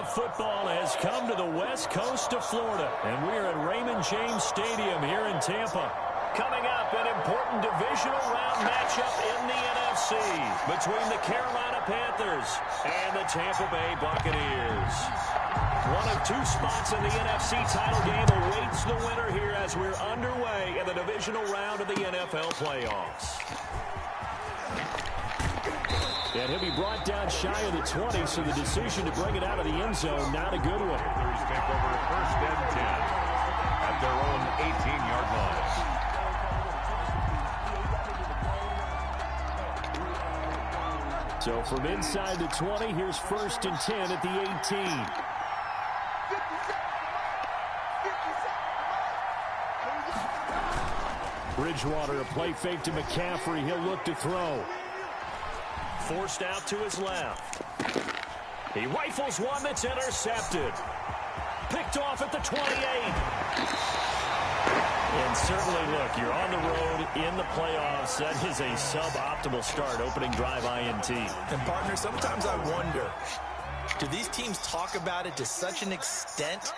football has come to the west coast of Florida, and we're at Raymond James Stadium here in Tampa. Coming up, an important divisional round matchup in the NFC between the Carolina Panthers and the Tampa Bay Buccaneers. One of two spots in the NFC title game awaits the winner here as we're underway in the divisional round of the NFL playoffs. And he'll be brought down shy of the 20, so the decision to bring it out of the end zone, not a good one. Panthers take over 1st and 10 at their own 18-yard line. So from inside the 20, here's 1st and 10 at the 18. Bridgewater, a play fake to McCaffrey. He'll look to throw. Forced out to his left. He rifles one that's intercepted. Picked off at the 28. And certainly, look, you're on the road in the playoffs. That is a suboptimal start, opening drive INT. And, partner, sometimes I wonder, do these teams talk about it to such an extent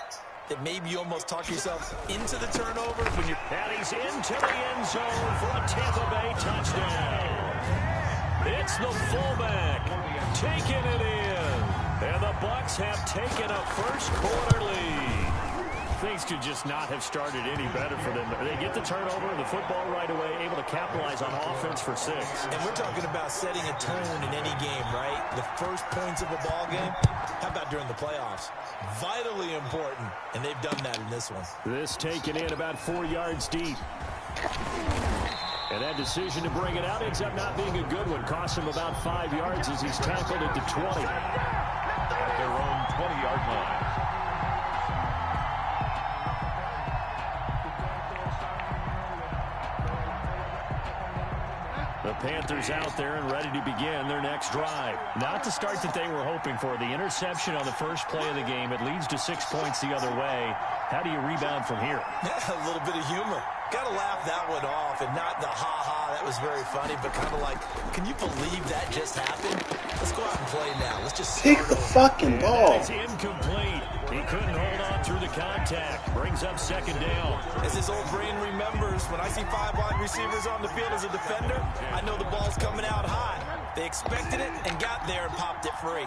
that maybe you almost talk yourself into the turnover when you're... And he's into the end zone for a Tampa Bay touchdown. It's the fullback taking it in. And the Bucs have taken a first-quarter lead. Things could just not have started any better for them. They get the turnover, the football right away, able to capitalize on offense for 6. And we're talking about setting a tone in any game, right? The first points of a ball game. How about during the playoffs? Vitally important, and they've done that in this one. This taken in about 4 yards deep. And that decision to bring it out ends up not being a good one. Costs him about 5 yards as he's tackled at the 20. At their own 20-yard line. The Panthers out there and ready to begin their next drive. Not the start that they were hoping for. The interception on the first play of the game. It leads to 6 points the other way. How do you rebound from here? A little bit of humor. Got to laugh that one off, and not the ha-ha, that was very funny, but kind of like, can you believe that just happened? Let's go out and play now. Let's just pick the fucking ball. It's incomplete. He couldn't hold on through the contact. Brings up 2nd down. As his old brain remembers, when I see 5 wide receivers on the field as a defender, I know the ball's coming out high. They expected it and got there and popped it free.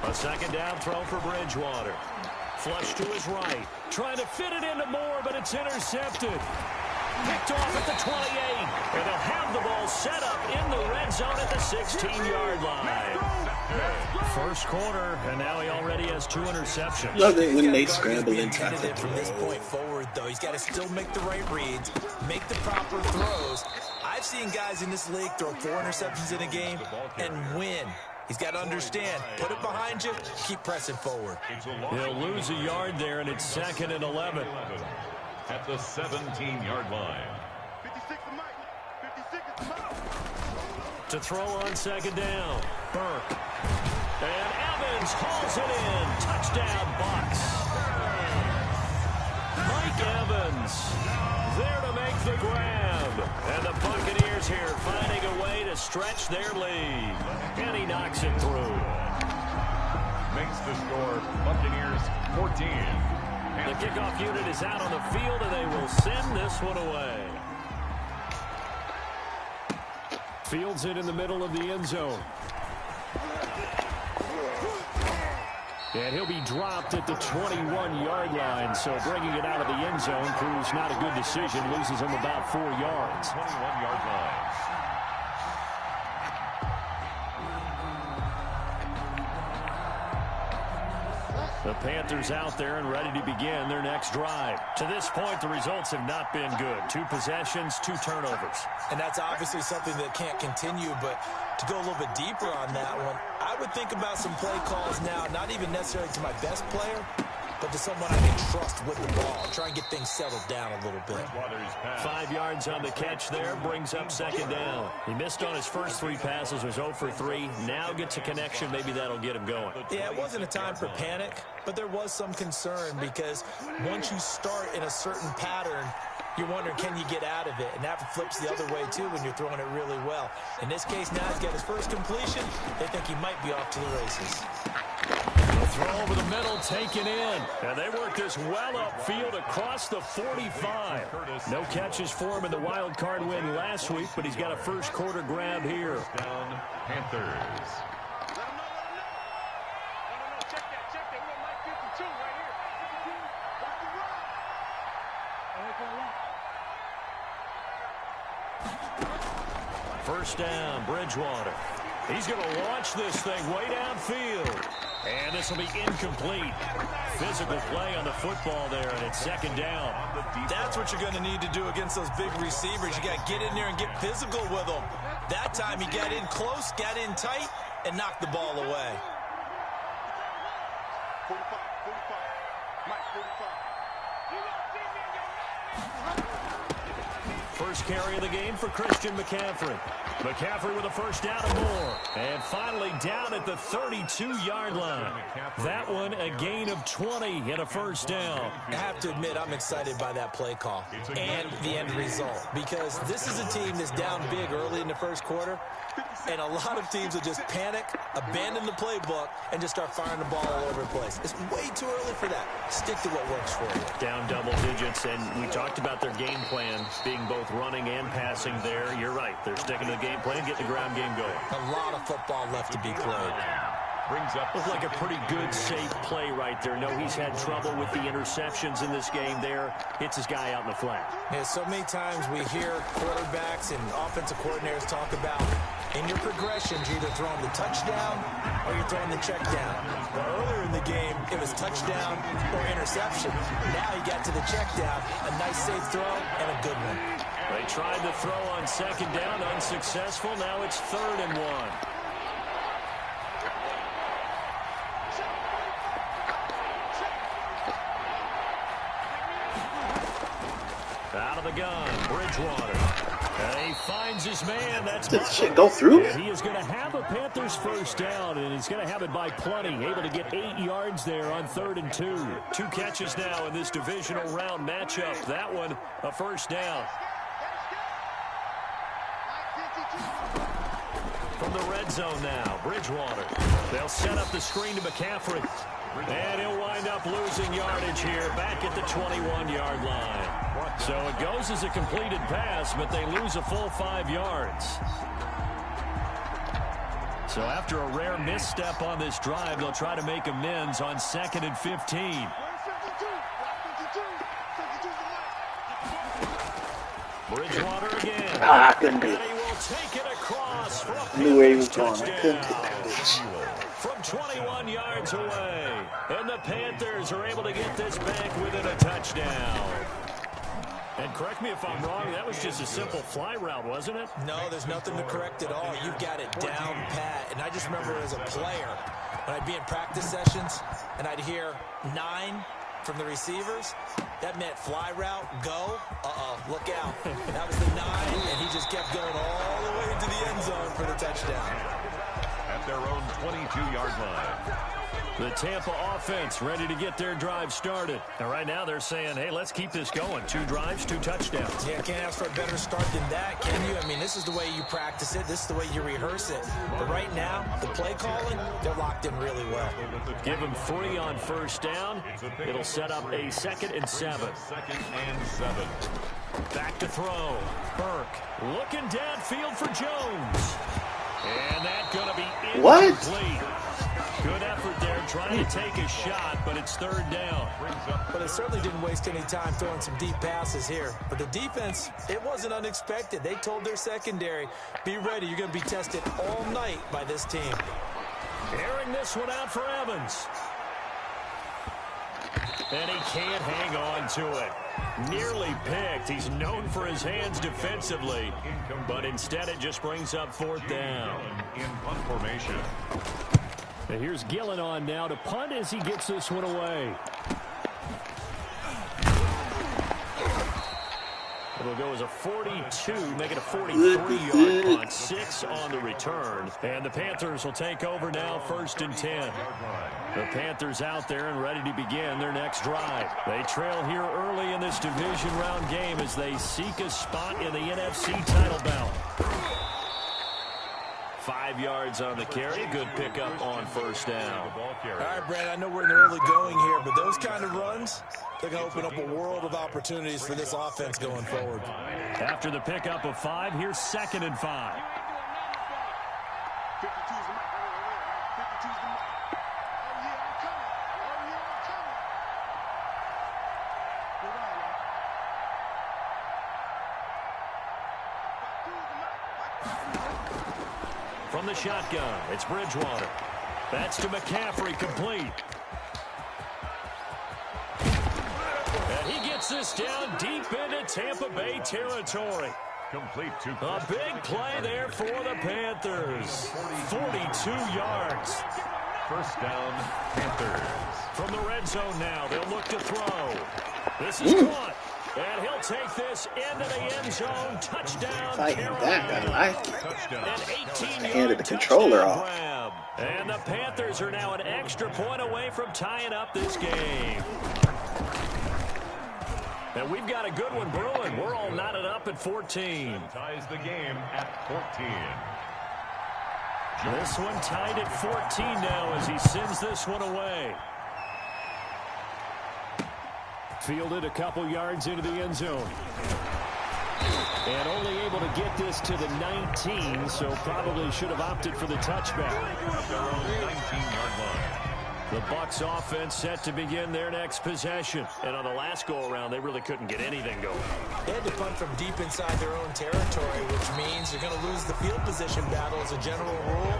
A 2nd down throw for Bridgewater. Flush to his right. Trying to fit it into Moore, but it's intercepted. Picked off at the 28. And they'll have the ball set up in the red zone at the 16-yard line. First quarter, and now he already has 2 interceptions. Love it when they scramble and tackle. From this point forward, though, he's got to still make the right reads, make the proper throws. I've seen guys in this league throw 4 interceptions in a game and win. He's got to understand, put it behind you, keep pressing forward. He'll lose a yard there, and it's 2nd and 11. At the 17-yard line. To throw on 2nd down, Burke. And Evans hauls it in. Touchdown, Bucs. Mike Evans there to make the grab. And the Buccaneers here finding a way to stretch their lead. And he knocks it through. Makes the score Buccaneers 14. The kickoff unit is out on the field, and they will send this one away. Fields it in the middle of the end zone. And he'll be dropped at the 21-yard line. So bringing it out of the end zone proves not a good decision. Loses him about 4 yards. 21-yard line. The Panthers out there and ready to begin their next drive. To this point, the results have not been good. 2 possessions, 2 turnovers. And that's obviously something that can't continue, but to go a little bit deeper on that one, I would think about some play calls now, not even necessarily to my best player, but to someone I can trust with the ball. Try and get things settled down a little bit. 5 yards on the catch there, brings up 2nd down. He missed on his first 3 passes, was 0 for 3. Now gets a connection, maybe that'll get him going. Yeah, it wasn't a time for panic, but there was some concern because once you start in a certain pattern, you're wondering, can you get out of it? And that flips the other way, too, when you're throwing it really well. In this case, now he's got his first completion. They think he might be off to the races. The throw over the middle, taken in. And they work this well upfield across the 45. No catches for him in the wild card win last week, but he's got a first quarter grab here. Down, Panthers. First down, Bridgewater. He's going to launch this thing way downfield. And this will be incomplete. Physical play on the football there, and it's second down. That's what you're going to need to do against those big receivers. You got to get in there and get physical with them. That time he got in close, got in tight, and knocked the ball away. 45, Mike, 45. First carry of the game for Christian McCaffrey. McCaffrey with a first down and more. And finally down at the 32-yard line. That one a gain of 20 and a first down. I have to admit, I'm excited by that play call and the end result, because this is a team that's down big early in the first quarter, and a lot of teams will just panic, abandon the playbook, and just start firing the ball all over the place. It's way too early for that. Stick to what works for you. Down double digits, and we talked about their game plan being both running and passing there. You're right. They're sticking to the game plan, getting the ground game going. A lot of football left to be played. Brings up Looks like a pretty good, safe play right there. No, he's had trouble with the interceptions in this game there. Hits his guy out in the flat. Yeah, so many times we hear quarterbacks and offensive coordinators talk about in your progressions, you're either throwing the touchdown or you're throwing the check down. Well, earlier in the game, it was touchdown or interception. Now he got to the check down, a nice safe throw, and a good one. They tried to throw on second down, unsuccessful. Now it's 3rd and 1. Out of the gun, Bridgewater. And he finds his man. That's Did this shit go through? He is going to have a Panthers first down, and he's going to have it by plenty. Able to get 8 yards there on 3rd and 2. 2 catches now in this divisional round matchup. That one, a first down. From the red zone now, Bridgewater. They'll set up the screen to McCaffrey. And he'll wind up losing yardage here back at the 21-yard line. So it goes as a completed pass, but they lose a full 5 yards. So after a rare misstep on this drive, they'll try to make amends on 2nd and 15. Bridgewater again. I couldn't do And it. he will take it across for a Knew where he was Panthers going. I couldn't take touchdown. that bitch. From 21 yards away. And the Panthers are able to get this back within a touchdown. And correct me if I'm wrong, that was just a simple fly route, wasn't it? No, there's nothing to correct at all. You've got it down pat. And I just remember as a player, when I'd be in practice sessions and I'd hear 9 from the receivers, that meant fly route, go, look out. That was the 9, and he just kept going all the way into the end zone for the touchdown. at their own 22-yard line. The Tampa offense ready to get their drive started. And right now they're saying, hey, let's keep this going. 2 drives, 2 touchdowns. Yeah, can't ask for a better start than that, can you? I mean, this is the way you practice it. This is the way you rehearse it. But right now, the play calling, they're locked in really well. Give them 3 on first down. It'll set up a 2nd and 7. 2nd and 7. Back to throw. Burke looking downfield for Jones. And that's going to be incomplete. Good effort there, trying to take a shot, but it's 3rd down. But it certainly didn't waste any time throwing some deep passes here. But the defense, it wasn't unexpected. They told their secondary, be ready. You're going to be tested all night by this team. Airing this one out for Evans. And he can't hang on to it. Nearly picked. He's known for his hands defensively, but instead it just brings up 4th down. In punt formation. And here's Gillen on now to punt as he gets this one away. It'll go as a 42, make it a 43-yard punt, 6 on the return. And the Panthers will take over now, 1st and 10. The Panthers out there and ready to begin their next drive. They trail here early in this division round game as they seek a spot in the NFC title bout. 5 yards on the carry. Good pickup on 1st down. All right, Brad, I know we're in the early going here, but those kind of runs, they're going to open up a world of opportunities for this offense going forward. After the pickup of 5, here's 2nd and 5. 52's the mic. 52's the mic. Oh, yeah, I'm coming. Oh, yeah, I'm coming. Go down, man. 52's the mic. From the shotgun, it's Bridgewater. That's to McCaffrey, complete. And he gets this down deep into Tampa Bay territory. Complete to A big play there for the Panthers. 42 yards. 1st down, Panthers. From the red zone now, they'll look to throw. This is caught. And he'll take this into the end zone. Touchdown, Fighting back, I like it. Touchdown. An 18-yard Handed the controller touchdown off. grab. And the Panthers are now an extra point away from tying up this game. And we've got a good one brewing. We're all knotted up at 14. Ties the game at 14. This one tied at 14 now as he sends this one away. Fielded a couple yards into the end zone. And only able to get this to the 19, so probably should have opted for the touchback. Their own 19-yard line. The Bucs offense set to begin their next possession. And on the last go-around, they really couldn't get anything going. They had to punt from deep inside their own territory, which means they're going to lose the field position battle as a general rule.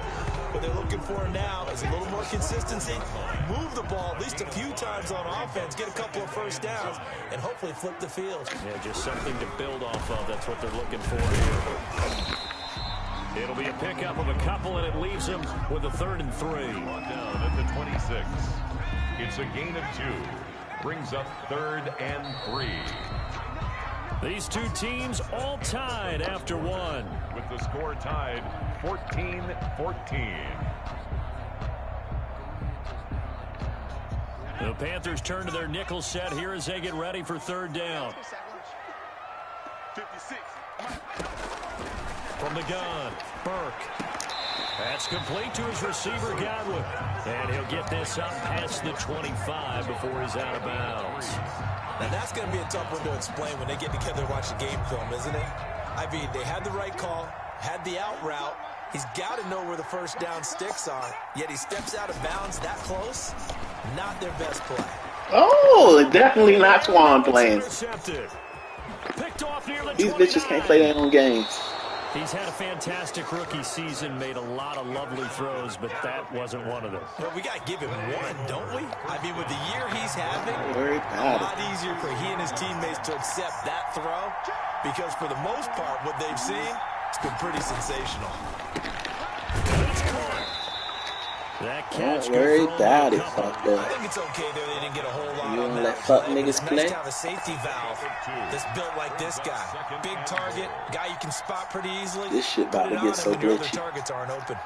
What they're looking for now is a little more consistency, move the ball at least a few times on offense, get a couple of 1st downs, and hopefully flip the field. Yeah, just something to build off of. That's what they're looking for here. It'll be a pickup of a couple, and it leaves them with a 3rd and 3. Down at the 26. It's a gain of 2. Brings up 3rd and 3. These two teams all tied after 1. With the score tied 14-14. The Panthers turn to their nickel set here as they get ready for 3rd down. 56. From the gun, Burke. That's complete to his receiver, Godwin. And he'll get this up past the 25 before he's out of bounds. Now, that's going to be a tough one to explain when they get together and watch the game film, isn't it? I mean, they had the right call, had the out route. He's got to know where the 1st down sticks are, yet he steps out of bounds that close. Not their best play. Oh, definitely not Swan playing. Picked off near the These 29. bitches can't play their own games. He's had a fantastic rookie season, made a lot of lovely throws, but that wasn't one of them. Well, we got to give him one, don't we? I mean, with the year he's having, Don't worry a about lot it. easier for he and his teammates to accept that throw because for the most part, what they've seen, it's been pretty sensational. It's caught. That catch Don't worry good for about only it, a couple. fucker. I think it's okay there. They didn't get a whole lot You on don't that let fuck play, but niggas it's play? nice to have a safety valve that's built like this guy. Big target, guy you can spot pretty easily. This shit about Put to it get on so him when your other glitchy. targets aren't open.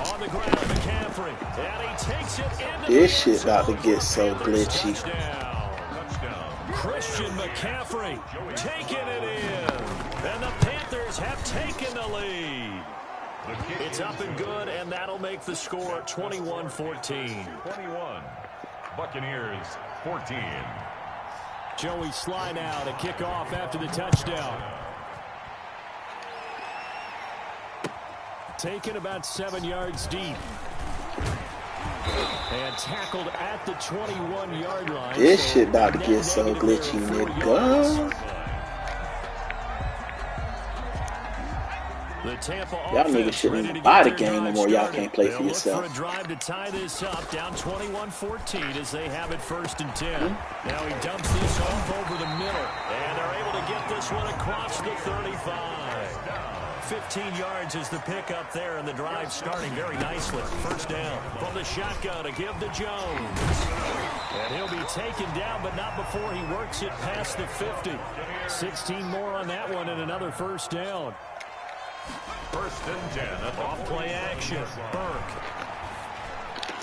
On the ground, McCaffrey. And he takes it into This the shit end about to zone get for so Panthers glitchy. touchdown. Christian McCaffrey taking it in. And the Panthers have taken the lead. It's up and good, and that'll make the score 21-14. 21. Buccaneers 14. Joey Sly now to kick off after the touchdown. Taken about 7 yards deep. And tackled at the 21-yard line. This So shit about to net get so negative glitchy, there, 4 nigga. yards. The Tampa Y'all niggas offense shouldn't ready even to buy get the their game no drive more. Y'all started. can't play for They'll look yourself. for a drive to tie this up, down 21-14 as they have it 1st and 10. Now he dumps this off over the middle, and they're able to get this one across the 35. 15 yards is the pickup there, and the drive starting very nicely. First down from the shotgun to give to Jones. And he'll be taken down, but not before he works it past the 50. 16 more on that one and another first down. First and 10 at the Off play action. Burke.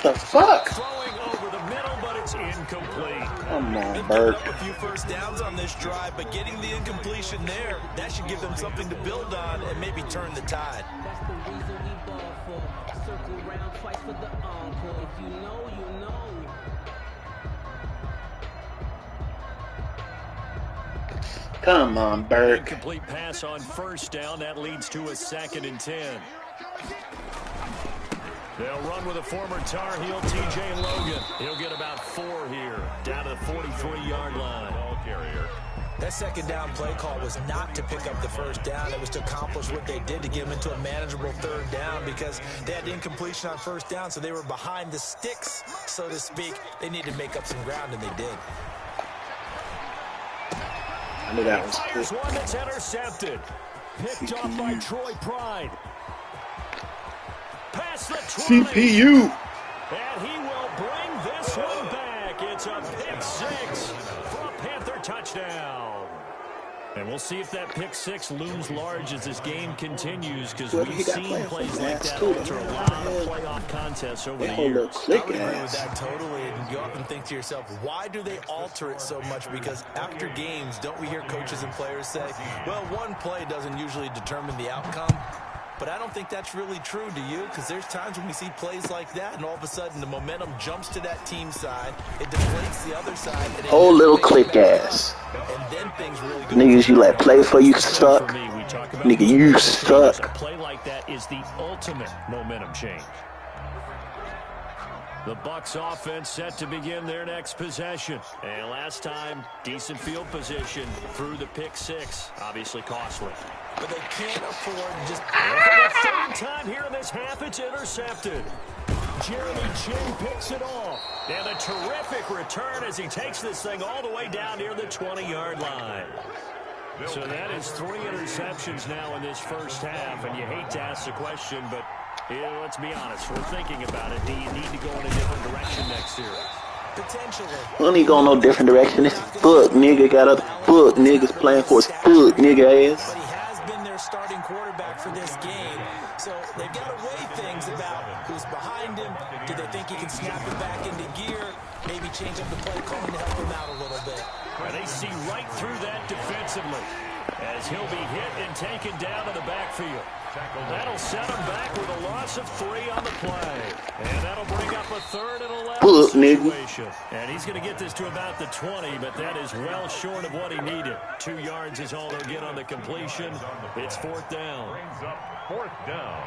The fuck? Throwing over the middle, but it's incomplete. Come on, They've Burke. given up a few first downs on this drive, but getting the incompletion there, that should give them something to build on and maybe turn the tide. That's the reason we ball for. Circle round twice for the encore. If you know, you know. Come on, Burke. Incomplete pass on first down. That leads to a 2nd and 10. They'll run with a former Tar Heel, T.J. Logan. He'll get about 4 here, down to the 43-yard line. ball carrier. That second down play call was not to pick up the first down. It was to accomplish what they did to get them into a manageable third down because they had incompletion on first down, so they were behind the sticks, so to speak. They needed to make up some ground, and they did. I knew that was Here's quick. one that's intercepted. Picked off by Troy Pride. Past the 20. CPU. And he will bring this one back. It's a pick 6 for a Panther touchdown. And we'll see if that pick 6 looms large as this game continues, because Whoever we've he got seen playing for plays the like last that two, alter a man. lot of playoff contests over That the whole years. little I click would agree with ass. that totally, and you often think to yourself, why do they alter it so much? Because after games, don't we hear coaches and players say, well, one play doesn't usually determine the outcome? But I don't think that's really true, do you? Because there's times when we see plays like that, and all of a sudden the momentum jumps to that team side, it deflates the other side. And Whole little click ass. And then things really go. Niggas you let play for you suck. For me, we talk about Nigga, you suck. a play like that is the ultimate momentum change. The Bucs offense set to begin their next possession. And last time, decent field position through the pick 6. Obviously costly. But they can't afford just... For the 3rd time here in this half, it's intercepted. Jeremy Chin picks it off. And a terrific return as he takes this thing all the way down near the 20-yard line. So that is 3 interceptions now in this first half. And you hate to ask the question, but yeah, let's be honest. We're thinking about it. Do you need to go in a different direction next series? Potentially. We don't need to go no different direction. This fuck nigga got other fuck niggas playing for his fuck nigga ass. But he has been their starting quarterback for this game. So they've got to weigh things about who's behind him. Do they think he can snap it back into gear? Maybe change up the play calling to help him out a little bit. And they see right through that defensively as he'll be hit and taken down in the backfield. That'll set him back with a loss of 3 on the play. And that'll bring up a 3rd and 11 Fuck, nigga. situation. And he's going to get this to about the 20, but that is well short of what he needed. 2 yards is all they'll get on the completion. It's 4th down. Brings up 4th down.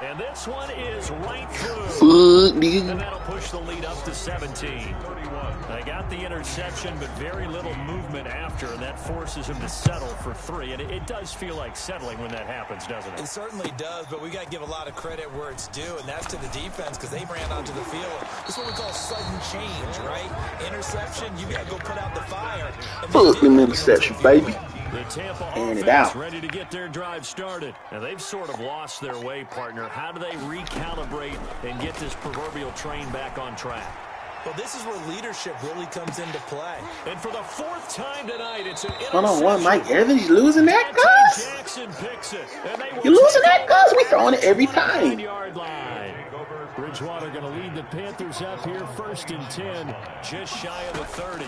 And this one is right through. Fuck nigga. And that'll push the lead up to 17. They got the interception, but very little movement after, and that forces him to settle for 3. And it does feel like settling when that happens, doesn't it? It certainly does, but we got to give a lot of credit where it's due, and that's to the defense because they ran onto the field. This is what we call sudden change, right? Interception, you got to go put out the fire. Fuck them interception, baby. The Tampa And it offense out. ready to get their drive started. And they've sort of lost their way, partner. How do they recalibrate and get this proverbial train back on track? Well, this is where leadership really comes into play. And for the 4th time tonight, it's an interception. Hold on, what? Mike Evans, you losing that, cuz? Jackson picks it. And they will You losing take that, cuz? We it throwing it every from the time. 9-yard line. Bridgewater going to lead the Panthers up here 1st and 10, just shy of the 30.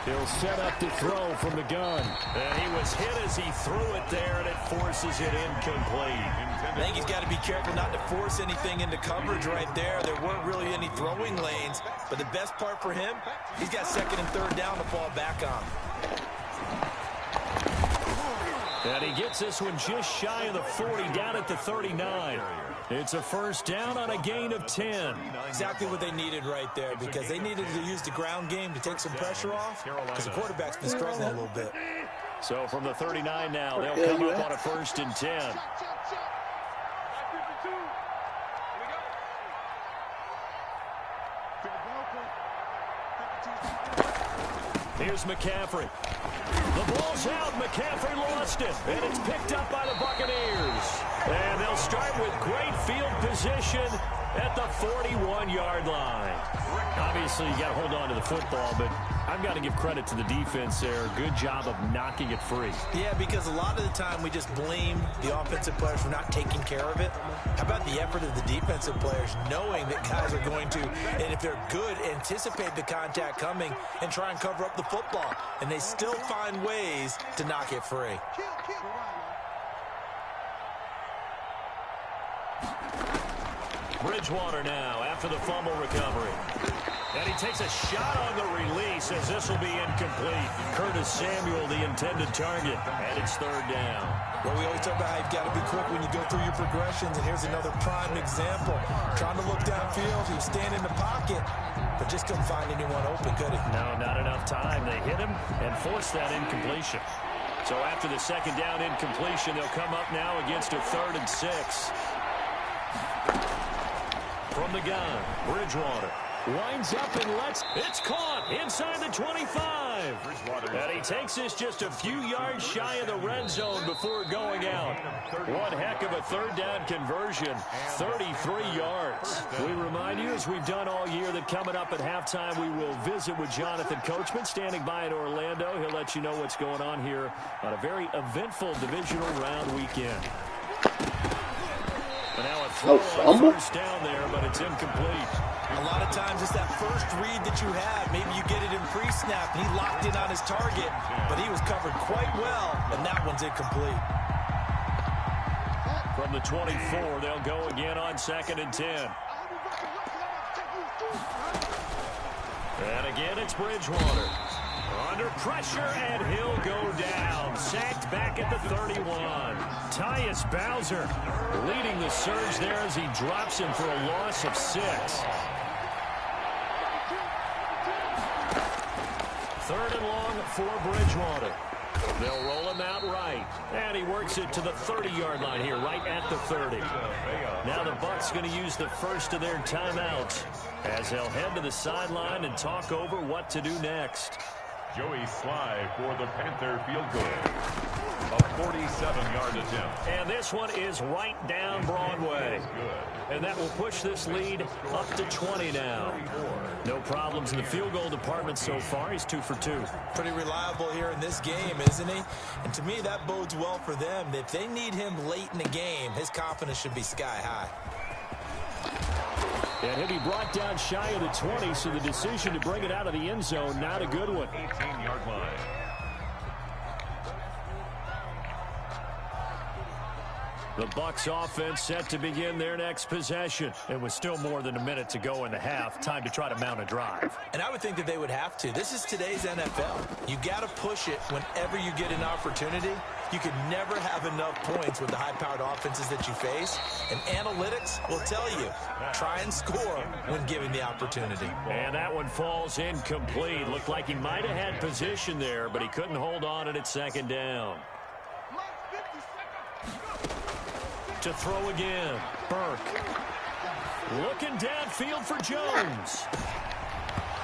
He'll set up to throw from the gun. And he was hit as he threw it there, and it forces it incomplete. I think he's got to be careful not to force anything into coverage right there. There weren't really any throwing lanes, but the best part for him, he's got 2nd and 3rd down to fall back on. And he gets this one just shy of the 40, down at the 39. It's a 1st down on a gain of 10. Exactly what they needed right there because they needed to use the ground game to take some pressure off because the quarterback's been struggling a little bit. So from the 39 now, they'll Yeah, come you up at? on a 1st and 10. Here's McCaffrey. The ball's out. McCaffrey lost it. And it's picked up by the Buccaneers. And they'll start with great field position at the 41-yard line. Obviously, you got to hold on to the football, but I've got to give credit to the defense there. Good job of knocking it free. Yeah, because a lot of the time we just blame the offensive players for not taking care of it. How about the effort of the defensive players knowing that guys are going to, and if they're good, anticipate the contact coming and try and cover up the football. And they still find ways to knock it free. Bridgewater now after the fumble recovery. And he takes a shot on the release as this will be incomplete. Curtis Samuel, the intended target, and it's third down. Well, we always talk about how you've got to be quick when you go through your progressions, and here's another prime example. Trying to look downfield, he was standing in the pocket, but just couldn't find anyone open, could he? No, not enough time. They hit him and forced that incompletion. So after the second down incompletion, they'll come up now against a 3rd and 6. From the gun, Bridgewater winds up and it's caught inside the 25. And he takes this just a few yards shy of the red zone before going out. One heck of a 3rd down conversion, 33 yards. We remind you, as we've done all year, that coming up at halftime, we will visit with Jonathan Coachman standing by in Orlando. He'll let you know what's going on here on a very eventful divisional round weekend. And now a throw on first down there, but it's incomplete. A lot of times it's that first read that you have. Maybe you get it in pre-snap, and he locked in on his target, but he was covered quite well, and that one's incomplete. From the 24, they'll go again on 2nd and 10. And again, it's Bridgewater. Under pressure, and he'll go down. Sacked back at the 31. Tyus Bowser leading the surge there as he drops him for a loss of 6. 3rd and long for Bridgewater. They'll roll him out right. And he works it to the 30-yard line here, right at the 30. Now the Bucs going to use the first of their timeouts as they'll head to the sideline and talk over what to do next. Joey Sly for the Panther field goal. A 47-yard attempt. And this one is right down Broadway. And that will push this lead up to 20 now. No problems in the field goal department so far. He's 2 for 2. Pretty reliable here in this game, isn't he? And to me, that bodes well for them. If they need him late in the game, his confidence should be sky high. And he'll be brought down shy of the 20, so the decision to bring it out of the end zone, not a good one. 18-yard line. The Bucs offense set to begin their next possession. And with still more than a minute to go in the half, time to try to mount a drive. And I would think that they would have to. This is today's NFL. You got to push it whenever you get an opportunity. You can never have enough points with the high-powered offenses that you face. And analytics will tell you, try and score when given the opportunity. And that one falls incomplete. Looked like he might have had position there, but he couldn't hold on it at 2nd down. To throw again, Burke. Looking downfield for Jones.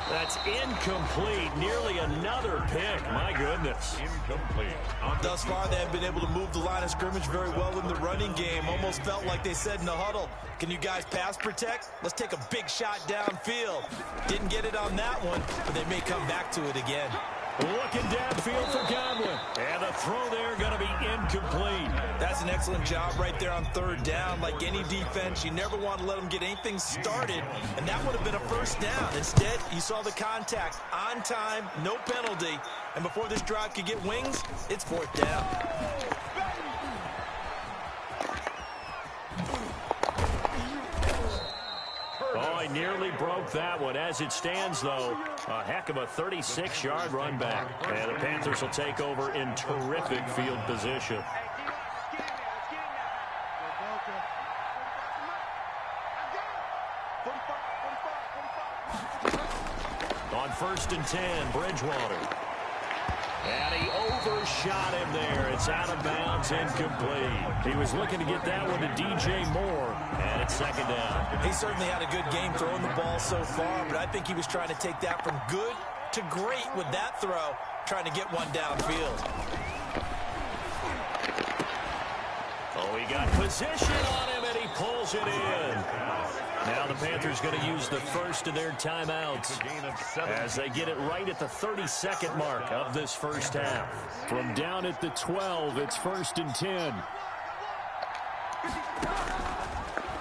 That's incomplete. Nearly another pick. My goodness. Incomplete. Thus far, they have been able to move the line of scrimmage very well in the running game. Almost felt like they said in the huddle, can you guys pass protect? Let's take a big shot downfield. Didn't get it on that one, but they may come back to it again. Looking downfield for Godwin. And the throw there going to be incomplete. That's an excellent job right there on 3rd down. Like any defense, you never want to let them get anything started, and that would have been a first down. Instead, you saw the contact on time, no penalty, and before this drive could get wings, it's 4th down. Oh, he nearly broke that one. As it stands, though, a heck of a 36-yard run back. And the Panthers will take over in terrific field position. On 1st and 10, Bridgewater. And he overshot him there. It's out of bounds, incomplete. He was looking to get that one to DJ Moore, and it's 2nd down. He certainly had a good game throwing the ball so far, but I think he was trying to take that from good to great with that throw, trying to get one downfield. Oh, he got position on him, and he pulls it in. Now the Panthers going to use the first of their timeouts as they get it right at the 30-second mark of this first half. From down at the 12, it's 1st and 10.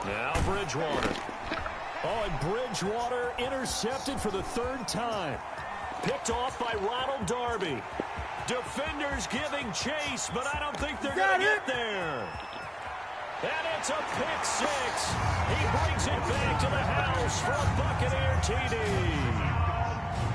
Now Bridgewater. Oh, and Bridgewater intercepted for the 3rd time. Picked off by Ronald Darby. Defenders giving chase, but I don't think they're going to get there. And it's a pick 6. He brings it back to the house for a Buccaneer TD.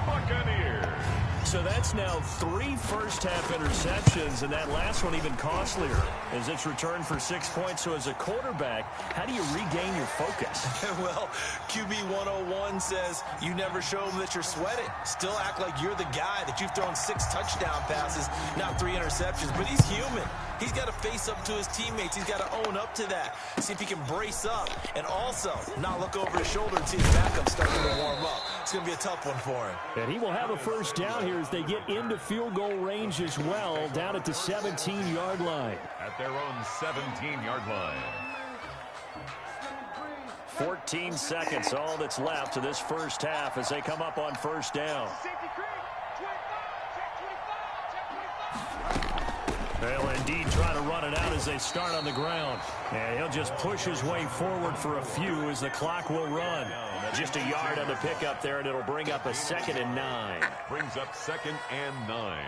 Buccaneers. So that's now 3 first-half interceptions, and that last one even costlier as it's returned for 6 points. So as a quarterback, how do you regain your focus? Well, QB 101 says you never show them that you're sweating. Still act like you're the guy, that you've thrown 6 touchdown passes, not 3 interceptions. But he's human. He's got to face up to his teammates. He's got to own up to that. See if he can brace up and also not look over his shoulder and see his backup starting to warm up. It's going to be a tough one for him. And he will have a first down here as they get into field goal range as well, down at the 17-yard line. At their own 17-yard line. 14 seconds, all that's left to this first half as they come up on first down. They'll indeed try to run it out as they start on the ground. And he'll just push his way forward for a few as the clock will run. Just a yard on the pickup there, and it'll bring up a 2nd and 9. Brings up 2nd and 9.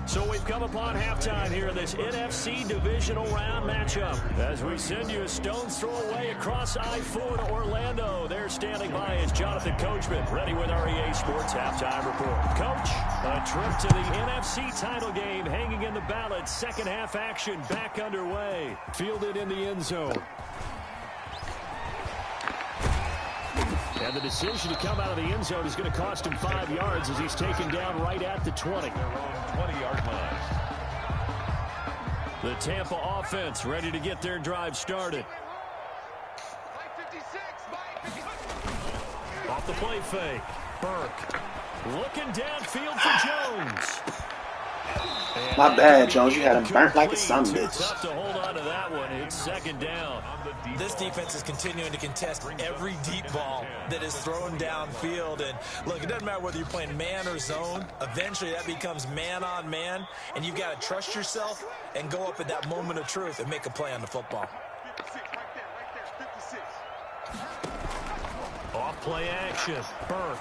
So we've come upon halftime here in this NFC divisional round matchup. As we send you a stone's throw away across I-4 to Orlando. There standing by is Jonathan Coachman, ready with our EA Sports Halftime Report. Coach, a trip to the NFC title game hanging in the balance. Second half action back underway. Fielded in the end zone. And the decision to come out of the end zone is going to cost him 5 yards as he's taken down right at the 20. 20-yard line. The Tampa offense ready to get their drive started. Off the play fake. Burke looking downfield for Jones. And My bad, Jones. You had him burnt like a son too bitch. tough to hold on to that one. It's 2nd down. This defense is continuing to contest every deep ball that is thrown downfield. And look, it doesn't matter whether you're playing man or zone. Eventually that becomes man on man. And you've got to trust yourself and go up at that moment of truth and make a play on the football. Off play action. Burke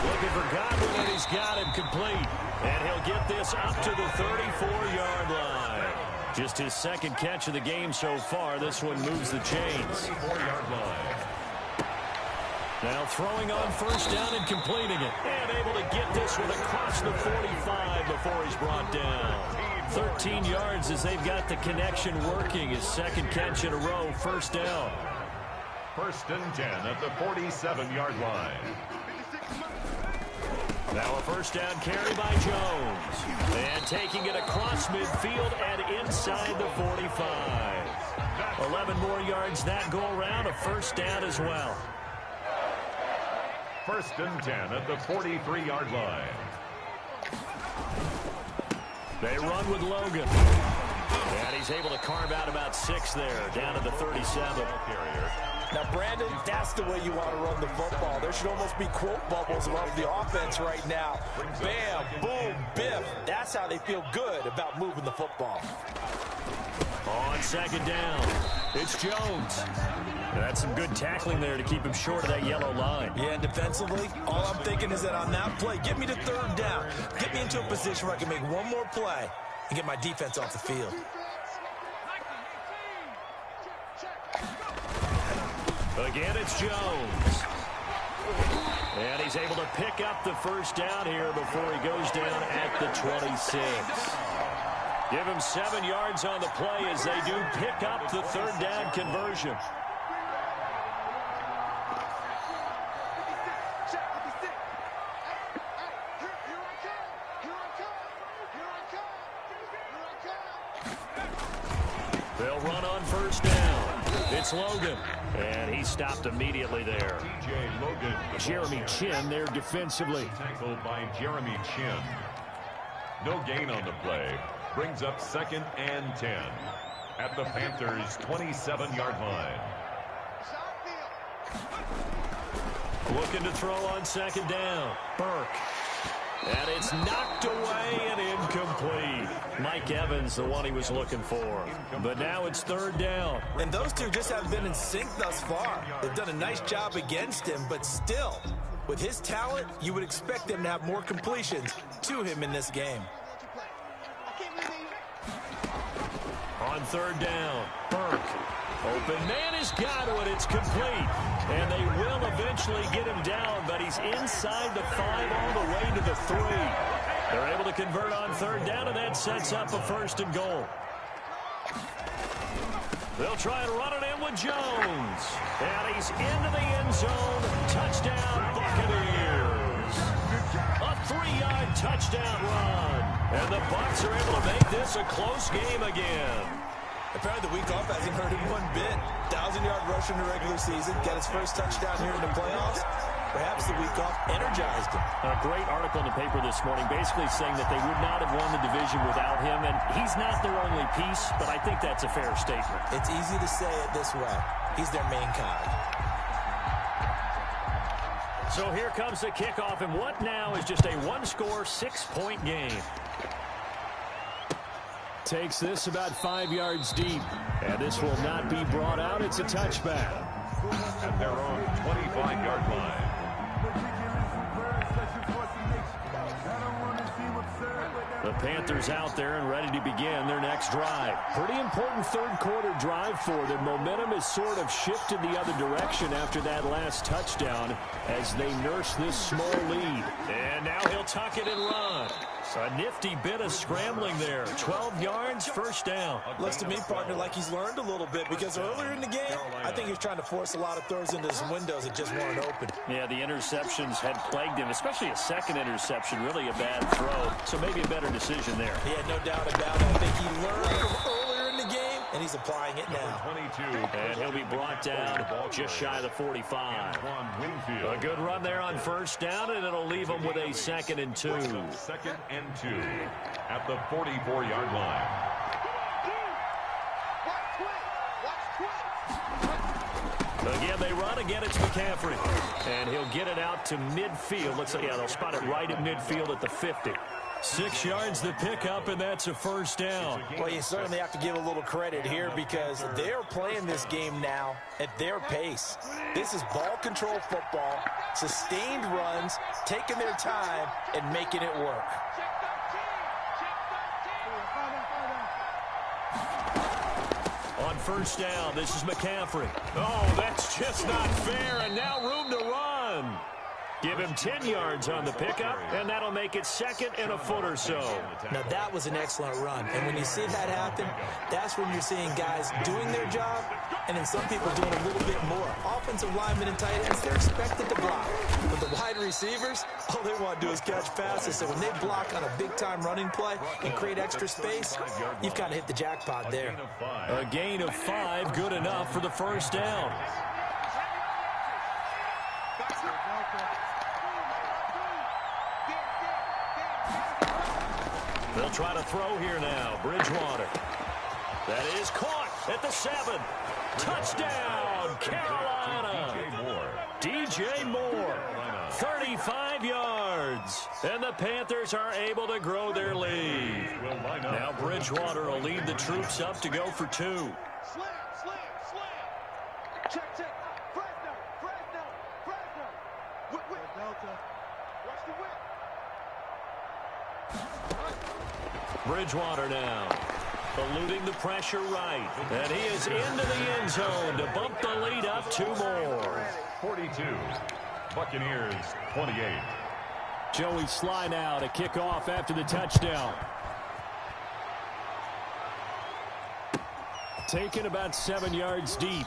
looking for Godwin, and he's got him complete. And he'll get this up to the 34-yard line. Just his 2nd catch of the game so far. This one moves the chains. 4-yard line. Now throwing on first down and completing it. And able to get this one across the 45 before he's brought down. 13 yards as they've got the connection working. His 2nd catch in a row, first down. 1st and 10 at the 47-yard line. Now a first down carry by Jones. And taking it across midfield and inside the 45. 11 more yards that go around. A first down as well. 1st and 10 at the 43-yard line. They run with Logan. And he's able to carve out about 6 there, down to the 37. Now, Brandon, that's the way you want to run the football. There should almost be quote bubbles above the offense right now. Bam, boom, biff. That's how they feel good about moving the football. On 2nd down, it's Jones. That's some good tackling there to keep him short of that yellow line. Yeah, and defensively, all I'm thinking is that on that play, get me to 3rd down. Get me into a position where I can make one more play and get my defense off the field. Again, it's Jones. And he's able to pick up the first down here before he goes down at the 26. Give him 7 yards on the play as they do pick up the 3rd down conversion. They'll run on first down. It's Logan. And he stopped immediately there. DJ Logan. Jeremy Chin there defensively. Tackled by Jeremy Chin. No gain on the play. Brings up 2nd and 10 at the Panthers' 27-yard line. Looking to throw on 2nd down. Burke. And it's knocked away and incomplete. Mike Evans, the one he was looking for. But now it's 3rd down. And those two just haven't been in sync thus far. They've done a nice job against him, but still, with his talent, you would expect them to have more completions to him in this game. On 3rd down, Burke. Open man has got it. It's complete. And they will eventually get him down, but he's inside the 5 all the way to the 3. They're able to convert on 3rd down, and that sets up a 1st and goal. They'll try and run it in with Jones. And he's into the end zone. Touchdown, Buccaneers. A 3-yard touchdown run. And the Bucs are able to make this a close game again. Apparently the week off hasn't hurt him one bit. 1,000-yard rush in the regular season. Got his first touchdown here in the playoffs. Perhaps the week off energized him. A great article in the paper this morning basically saying that they would not have won the division without him. And he's not their only piece, but I think that's a fair statement. It's easy to say it this way. He's their main cog. So here comes the kickoff, and what now is just a one-score, 6-point game. Takes this about 5 yards deep. And this will not be brought out. It's a touchback. At their own 25-yard line. The Panthers out there and ready to begin their next drive. Pretty important 3rd quarter drive for them. Momentum has sort of shifted the other direction after that last touchdown as they nurse this small lead. And now he'll tuck it and run. A nifty bit of scrambling there. 12 yards, 1st down. Looks to me, partner, like he's learned a little bit because earlier in the game, I think he was trying to force a lot of throws into some windows that just weren't open. Yeah, the interceptions had plagued him, especially a 2nd interception, really a bad throw. So maybe a better decision there. Yeah, no doubt about it. I think he learned from earlier in the game, and he's applying it now. 22. And he'll be brought down just shy of the 45. A good run there on 1st down, and it'll leave him with a 2nd and 2. 2nd and 2 at the 44-yard line. Again, they run. Again, it's McCaffrey. And he'll get it out to midfield. Looks like, yeah, they'll spot it right at midfield at the 50. 6 yards the pickup, and that's a 1st down. Well, you certainly have to give a little credit here because they're playing this game now at their pace. This is ball control football, sustained runs, taking their time, and making it work. On 1st down, this is McCaffrey. Oh, that's just not fair, and now room to run. Give him 10 yards on the pickup, and that'll make it 2nd and a foot or so. Now, that was an excellent run, and when you see that happen, that's when you're seeing guys doing their job, and then some people doing a little bit more. Offensive linemen and tight ends, they're expected to block. But the wide receivers, all they want to do is catch passes, so when they block on a big-time running play and create extra space, you've kind of hit the jackpot there. A gain of 5, good enough for the 1st down. They'll try to throw here now. Bridgewater. That is caught at the 7. Touchdown, Carolina. DJ Moore. 35 yards. And the Panthers are able to grow their lead. Now Bridgewater will lead the troops up to go for 2. Slam. Check. Fresno. Whip. Delta. Watch the whip. Bridgewater now. Eluding the pressure right. And he is into the end zone to bump the lead up 2 more. 42. Buccaneers 28. Joey Sly now to kick off after the touchdown. Taken about 7 yards deep.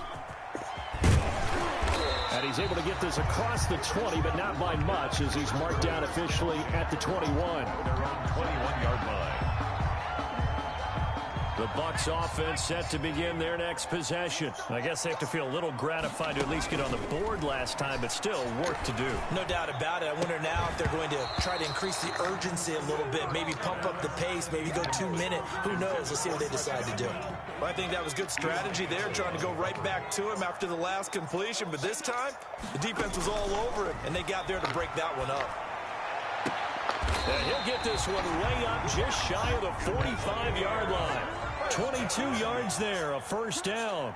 And he's able to get this across the 20, but not by much as he's marked down officially at the 21. Their own 21-yard line. The Bucs offense set to begin their next possession. I guess they have to feel a little gratified to at least get on the board last time, but still work to do. No doubt about it. I wonder now if they're going to try to increase the urgency a little bit, maybe pump up the pace, maybe go 2-minute. Who knows? Let's see what they decide to do. Well, I think that was good strategy there, trying to go right back to him after the last completion. But this time, the defense was all over him, and they got there to break that one up. And he'll get this one way up just shy of the 45-yard line. 22 yards there, a first down.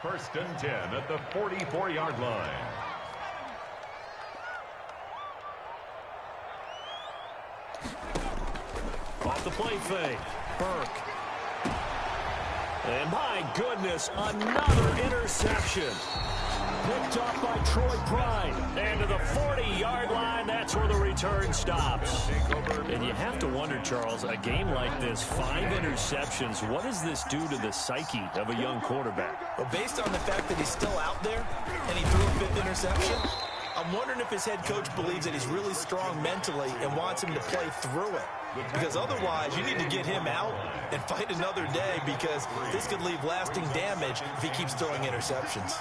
1st and 10 at the 44-yard line. Off the play fake. Burke. And my goodness, another interception. Picked off by Troy Pride. And to the 40-yard line, that's where the return stops. And you have to wonder, Charles, a game like this, 5 interceptions, what does this do to the psyche of a young quarterback? Well, based on the fact that he's still out there and he threw a 5th interception, I'm wondering if his head coach believes that he's really strong mentally and wants him to play through it. Because otherwise, you need to get him out and fight another day, because this could leave lasting damage if he keeps throwing interceptions.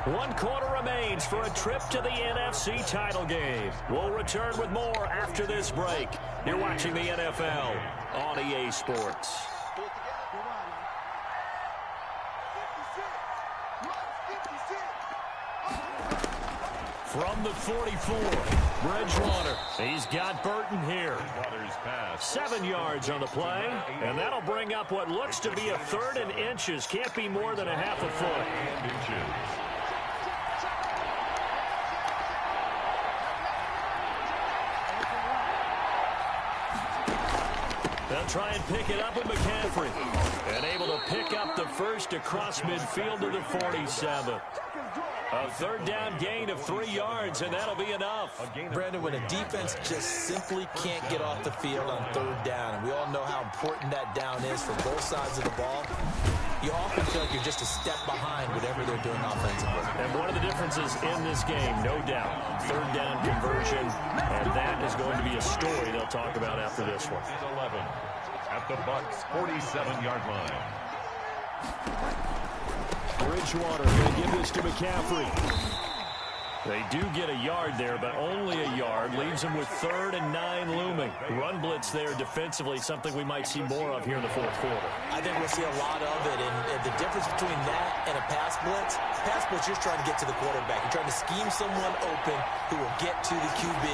One quarter remains for a trip to the NFC title game. We'll return with more after this break. You're watching the NFL on EA Sports. From the 44, Bridgewater. He's got Burton here. 7 yards on the play, and that'll bring up what looks to be a 3rd and inches. Can't be more than a half a foot. They'll try and pick it up with McCaffrey. And able to pick up the first across midfield to the 47. A 3rd down gain of 3 yards, and that'll be enough. Brandon, when a defense just simply can't get off the field on 3rd down, and we all know how important that down is for both sides of the ball, you often feel like you're just a step behind whatever they're doing offensively. And one of the differences in this game, no doubt, 3rd down conversion, and that is going to be a story they'll talk about after this one. 11 at the Bucs' 47-yard line. Bridgewater going to give this to McCaffrey. They do get a yard there, but only a yard. Leaves them with 3rd and 9 looming. Run blitz there defensively, something we might see more of here in the 4th quarter. I think we'll see a lot of it, and the difference between that and a pass blitz just trying to get to the quarterback. You're trying to scheme someone open who will get to the QB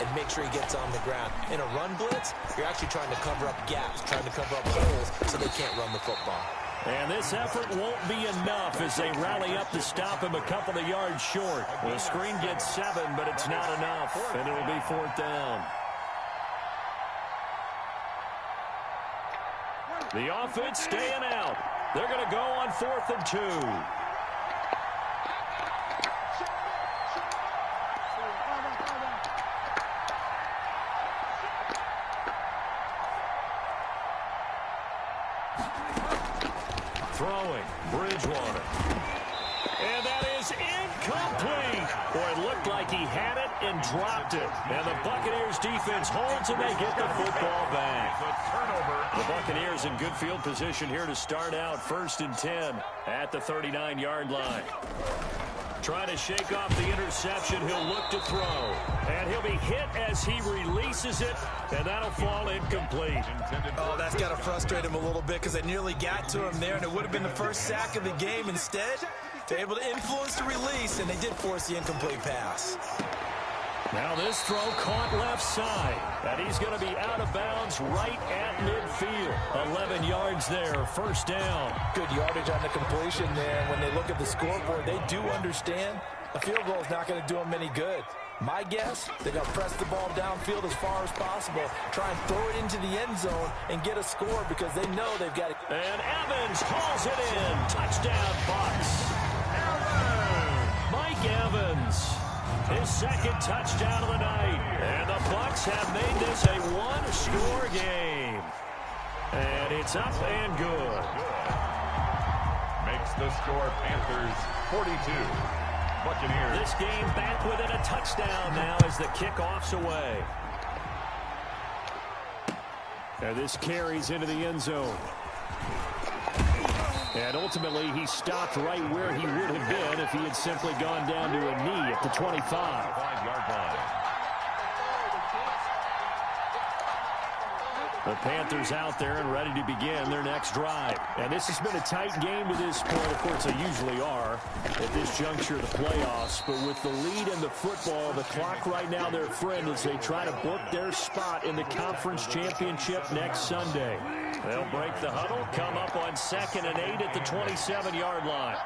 and make sure he gets on the ground. In a run blitz, you're actually trying to cover up gaps, trying to cover up holes so they can't run the football. And this effort won't be enough as they rally up to stop him a couple of yards short. The screen gets 7, but it's not enough, and it'll be 4th down. The offense staying out. They're going to go on 4th and 2. Throwing, Bridgewater. And that is incomplete. Boy, it looked like he had it and dropped it. And the Buccaneers defense holds and they get the football back. The Buccaneers in good field position here to start out 1st and 10 at the 39-yard line. Trying to shake off the interception, he'll look to throw. And he'll be hit as he releases it, and that'll fall incomplete. Oh, that's got to frustrate him a little bit because they nearly got to him there, and it would have been the first sack of the game. Instead, they're able to influence the release, and they did force the incomplete pass. Now this throw caught left side, and he's going to be out of bounds right at midfield. 11 yards there, 1st down. Good yardage on the completion there. When they look at the scoreboard, they do understand a field goal is not going to do them any good. My guess, they're going to press the ball downfield as far as possible, try and throw it into the end zone and get a score because they know they've got it. And Evans hauls it in. Touchdown, Bucs. Mike Evans. His 2nd touchdown of the night. And the Bucs have made this a 1-score game. And it's up and good. Makes the score Panthers 42. Buccaneers. This game back within a touchdown now as the kickoff's away. And this carries into the end zone. And ultimately, he stopped right where he would have been if he had simply gone down to a knee at the 25. 5-yard line. The Panthers out there and ready to begin their next drive. And this has been a tight game to this point. Of course, they usually are at this juncture of the playoffs. But with the lead in the football, the clock right now their friend as they try to book their spot in the conference championship next Sunday. They'll break the huddle, come up on 2nd and 8 at the 27-yard line.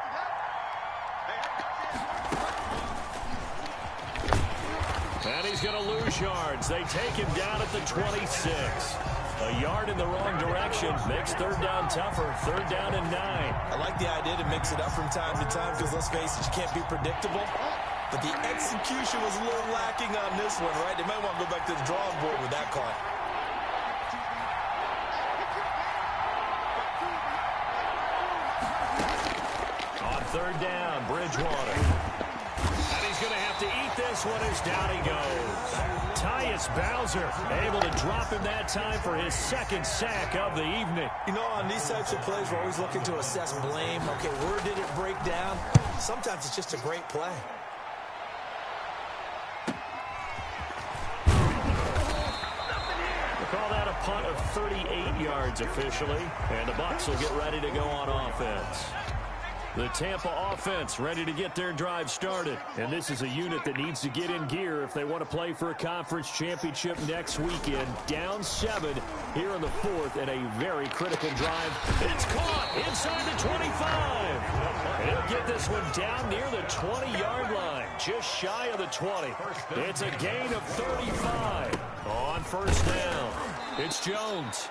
And he's going to lose yards. They take him down at the 26. A yard in the wrong direction makes third down tougher. 3rd down and 9. I like the idea to mix it up from time to time because, let's face it, you can't be predictable. But the execution was a little lacking on this one, right? They might want to go back to the drawing board with that call. On 3rd down, Bridgewater. And he's going to have to eat this one as down he goes. Tyus Bowser able to drop him that time for his 2nd sack of the evening. You know, on these types of plays, we're always looking to assess blame. Okay, where did it break down? Sometimes it's just a great play. We'll call that a punt of 38 yards officially. And the Bucs will get ready to go on offense. The Tampa offense ready to get their drive started. And this is a unit that needs to get in gear if they want to play for a conference championship next weekend. Down 7 here in the 4th and a very critical drive. It's caught inside the 25. And he'll get this one down near the 20-yard line, just shy of the 20. It's a gain of 35 on 1st down. It's Jones.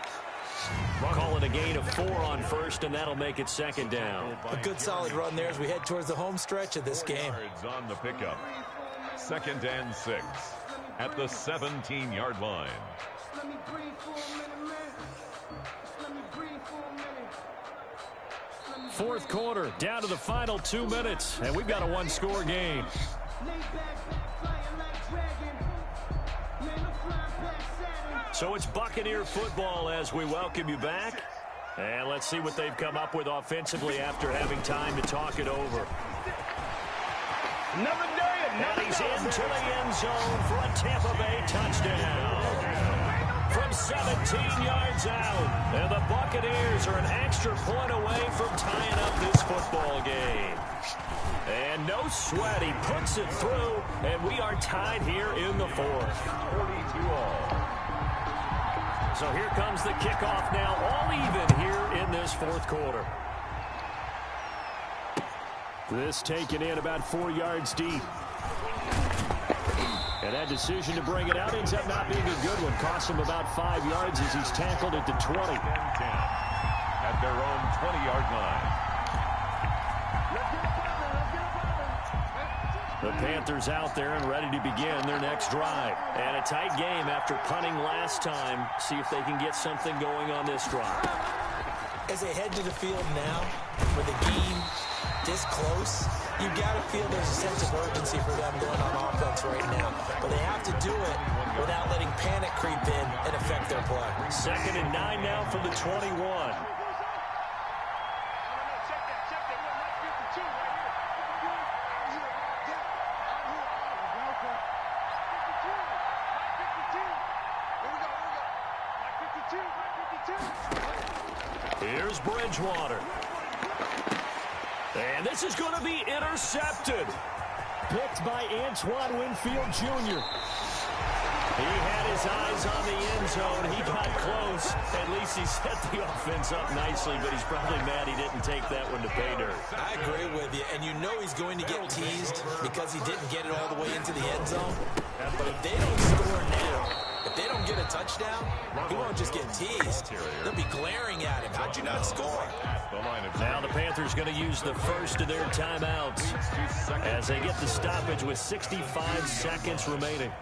Call it a gain of 4 on 1st, and that'll make it 2nd down. A good solid run there as we head towards the home stretch of this game. On the pickup. 2nd and 6 at the 17-yard line. Let me breathe for a minute, man. Let me breathe for a minute. 4th quarter, down to the final 2 minutes, and we've got a one-score game. So it's Buccaneer football as we welcome you back. And let's see what they've come up with offensively after having time to talk it over. Another day, And he's into the end zone for a Tampa Bay touchdown. From 17 yards out. And the Buccaneers are an extra point away from tying up this football game. And no sweat, he puts it through, and we are tied here in the 4th. 42-all. So here comes the kickoff now, all even here in this 4th quarter. This taken in about 4 yards deep. And that decision to bring it out ends up not being a good one. Costs him about 5 yards as he's tackled at the 20. 10 at their own 20-yard line. The Panthers out there and ready to begin their next drive. And a tight game after punting last time. See if they can get something going on this drive. As they head to the field now, with the game this close, you got to feel there's a sense of urgency for them going on offense right now. But they have to do it without letting panic creep in and affect their play. 2nd and 9 now from the 21. Here's Bridgewater. And this is going to be intercepted. Picked by Antoine Winfield Jr. He had his eyes on the end zone. He got close. At least he set the offense up nicely, but he's probably mad he didn't take that one to pay dirt. I agree with you, and you know he's going to get teased because he didn't get it all the way into the end zone. But if they don't score now, if they don't get a touchdown, he won't just get teased. They'll be glaring at him. How'd you not score? Now the Panthers going to use the first of their timeouts as they get the stoppage with 65 seconds remaining.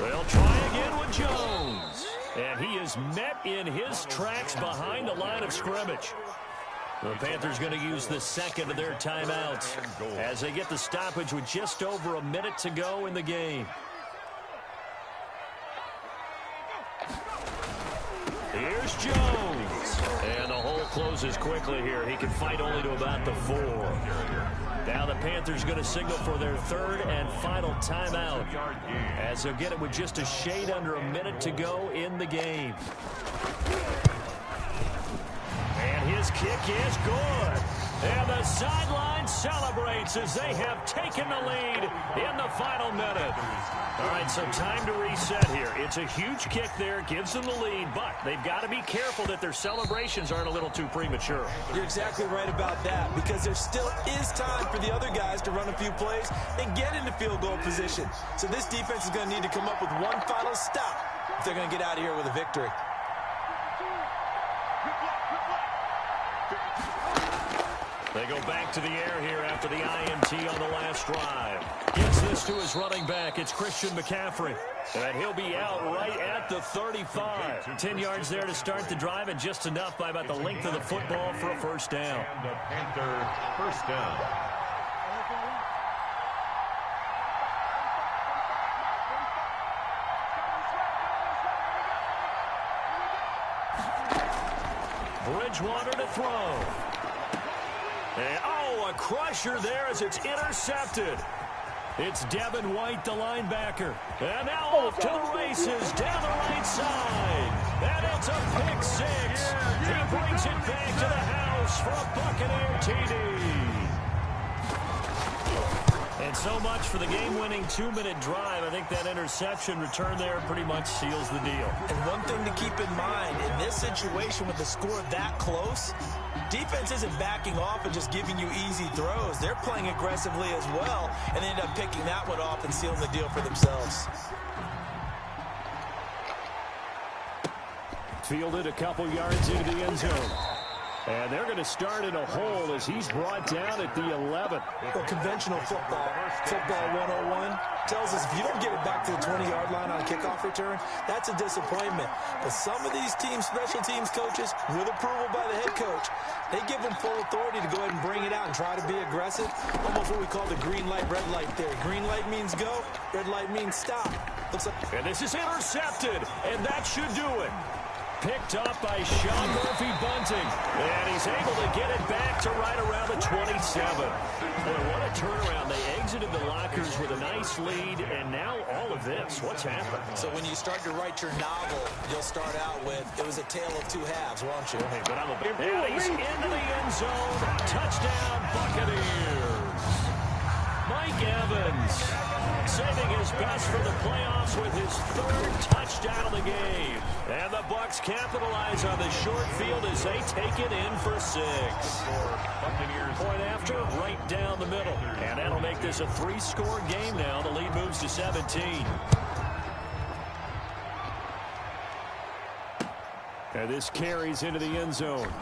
They'll try again. Jones. And he is met in his tracks behind the line of scrimmage. The Panthers going to use the second of their timeouts as they get the stoppage with just over a minute to go in the game. Here's Jones. And the hole closes quickly here. He can fight only to about the 4. Now the Panthers going to signal for their third and final timeout as they'll get it with just a shade under a minute to go in the game. And his kick is good. And the sideline celebrates as they have taken the lead in the final minute. All right, so time to reset here. It's a huge kick there, gives them the lead, but they've got to be careful that their celebrations aren't a little too premature. You're exactly right about that, because there still is time for the other guys to run a few plays and get into field goal position. So this defense is going to need to come up with one final stop if they're going to get out of here with a victory. They go back to the air here after the INT on the last drive. Gets this to his running back. It's Christian McCaffrey. And he'll be out right at the 35. 10 yards there to start the drive, and just enough by about the length of the football for a first down. And the Panther first down. Bridgewater to throw. And, oh, a crusher there as it's intercepted. It's Devin White, the linebacker. And now off to the races down the right side. And it's a pick 6. He brings it back to the house for a Buccaneer TD. And so much for the game-winning 2-minute drive. I think that interception return there pretty much seals the deal. And one thing to keep in mind, in this situation with the score that close, defense isn't backing off and just giving you easy throws. They're playing aggressively as well, and they end up picking that one off and sealing the deal for themselves. Fielded a couple yards into the end zone. And they're going to start in a hole as he's brought down at the 11. Well, conventional football 101, tells us if you don't get it back to the 20-yard line on a kickoff return, that's a disappointment. But some of these special teams coaches, with approval by the head coach, they give them full authority to go ahead and bring it out and try to be aggressive. Almost what we call the green light, red light theory. Green light means go, red light means stop. Looks like, and this is intercepted, and that should do it. Picked up by Sean Murphy Bunting. And he's able to get it back to right around the 27. Boy, what a turnaround. They exited the lockers with a nice lead, and now all of this. What's happened? So when you start to write your novel, you'll start out with, it was a tale of two halves, won't you? Hey, but and he's into the end zone. Touchdown, Buccaneers. Mike Evans saving his best for the playoffs with his third touchdown of the game. And the Bucs capitalize on the short field as they take it in for 6. Point after, right down the middle. And that'll make this a 3-score game now. The lead moves to 17. And this carries into the end zone.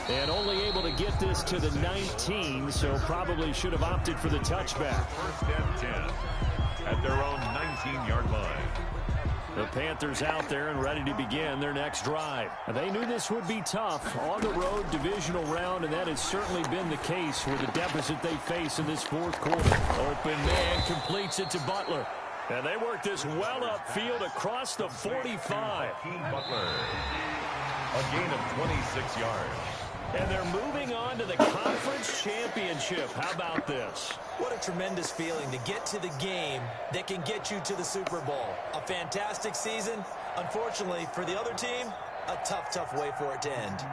And only able to get this to the 19, so probably should have opted for the touchback. First and 10 at their own 19-yard line. The Panthers out there and ready to begin their next drive. They knew this would be tough on the road divisional round, and that has certainly been the case with the deficit they face in this fourth quarter. Open man completes it to Butler. And they work this well upfield across the 45. Butler, a gain of 26 yards. And they're moving on to the conference championship. How about this? What a tremendous feeling to get to the game that can get you to the Super Bowl. A fantastic season. Unfortunately, for the other team, a tough way for it to end.